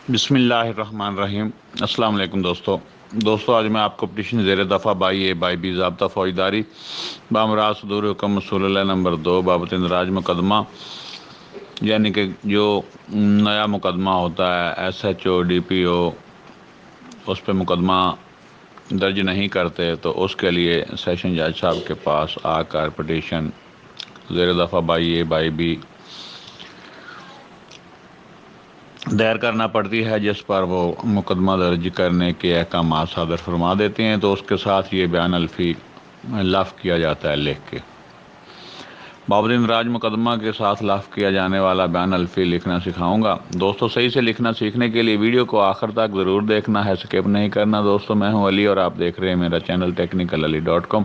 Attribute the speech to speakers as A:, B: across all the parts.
A: بسم اللہ الرحمن الرحیم۔ السلام علیکم دوستو آج میں آپ کو پٹیشن زیر دفعہ بائی اے بائی بی ضابطہ فوجداری بامراض صدور حکم رسول اللہ نمبر 2 بابت اندراج مقدمہ، یعنی کہ جو نیا مقدمہ ہوتا ہے S H O D P O اس پہ مقدمہ درج نہیں کرتے تو اس کے لیے سیشن جج صاحب کے پاس آ کر پٹیشن زیر دفعہ بائی اے بائی بی دائر کرنا پڑتی ہے، جس پر وہ مقدمہ درج کرنے کے احکامات صادر فرما دیتے ہیں، تو اس کے ساتھ یہ بیان الفی لفظ کیا جاتا ہے لکھ کے۔ بابت اندراج مقدمہ کے ساتھ لفظ کیا جانے والا بیان الفی لکھنا سکھاؤں گا۔ دوستو صحیح سے لکھنا سیکھنے کے لیے ویڈیو کو آخر تک ضرور دیکھنا ہے، سکپ نہیں کرنا۔ دوستو میں ہوں علی اور آپ دیکھ رہے ہیں میرا چینل technicalali.com۔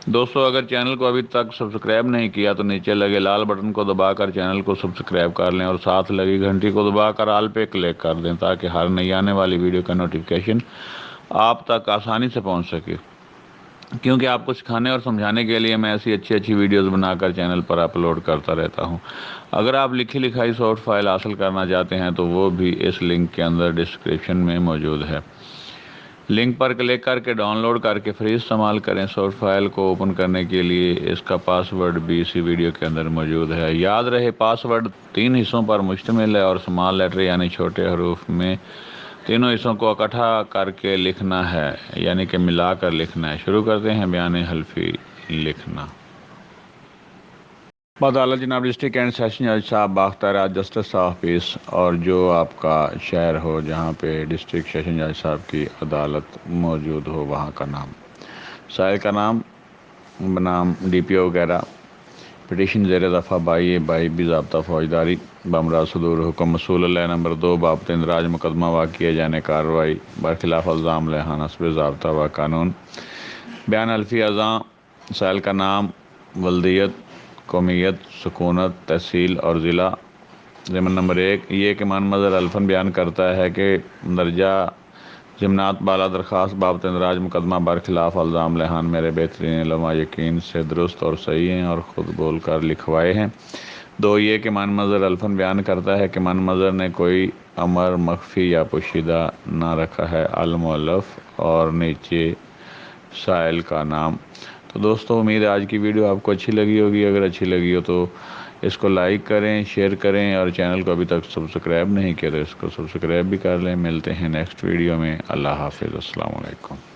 A: دوستو اگر چینل کو ابھی تک سبسکرائب نہیں کیا تو نیچے لگے لال بٹن کو دبا کر چینل کو سبسکرائب کر لیں اور ساتھ لگی گھنٹی کو دبا کر آل پہ کلک کر دیں تاکہ ہر نئی آنے والی ویڈیو کا نوٹیفیکیشن آپ تک آسانی سے پہنچ سکے، کیونکہ آپ کو سکھانے اور سمجھانے کے لیے میں ایسی اچھی ویڈیوز بنا کر چینل پر اپلوڈ کرتا رہتا ہوں۔ اگر آپ لکھی لکھائی سافٹ فائل حاصل کرنا چاہتے ہیں تو وہ بھی اس لنک کے اندر ڈسکرپشن میں موجود ہے، لنک پر کلک کر کے ڈاؤن لوڈ کر کے فری استعمال کریں۔ سافٹ فائل کو اوپن کرنے کے لیے اس کا پاس ورڈ بھی اسی ویڈیو کے اندر موجود ہے۔ یاد رہے پاس ورڈ 3 حصوں پر مشتمل ہے اور اسمال لیٹر یعنی چھوٹے حروف میں تینوں حصوں کو اکٹھا کر کے لکھنا ہے، یعنی کہ ملا کر لکھنا ہے۔ شروع کرتے ہیں بیان حلفی لکھنا۔ عدالت جناب ڈسٹرکٹ اینڈ سیشن جج صاحب باختیارات جسٹس آف پیس، اور جو آپ کا شہر ہو جہاں پہ ڈسٹرکٹ سیشن جج صاحب کی عدالت موجود ہو وہاں کا نام، سائل کا نام بنام ڈی پی او وغیرہ، پٹیشن زیر دفعہ بائی اے بائی بی ضابطہ فوجداری بامراض صدور حکم رسول اللہ نمبر 2 بابت اندراج مقدمہ واقع کیے جانے کارروائی برخلاف الزام لحاظ حسب ضابطہ و قانون۔ بیان الفی اذاں سائل کا نام، ولدیت، قومیت، سکونت، تحصیل اور ضلع۔ ضمن نمبر 1 یہ کہ من مظہر الفن بیان کرتا ہے کہ درجہ ضمنات بالا درخواست بابت اندراج مقدمہ برخلاف الزام لحان میرے بہترین علم و یقین سے درست اور صحیح ہیں اور خود بول کر لکھوائے ہیں۔ 2 یہ کہ من مظہر الفن بیان کرتا ہے کہ من مظہر نے کوئی امر مخفی یا پوشیدہ نہ رکھا ہے، المؤلف اور نیچے سائل کا نام۔ تو دوستو امید ہے آج کی ویڈیو آپ کو اچھی لگی ہوگی۔ اگر اچھی لگی ہو تو اس کو لائک کریں، شیئر کریں، اور چینل کو ابھی تک سبسکرائب نہیں کیا تو اس کو سبسکرائب بھی کر لیں۔ ملتے ہیں نیکسٹ ویڈیو میں۔ اللہ حافظ، السلام علیکم۔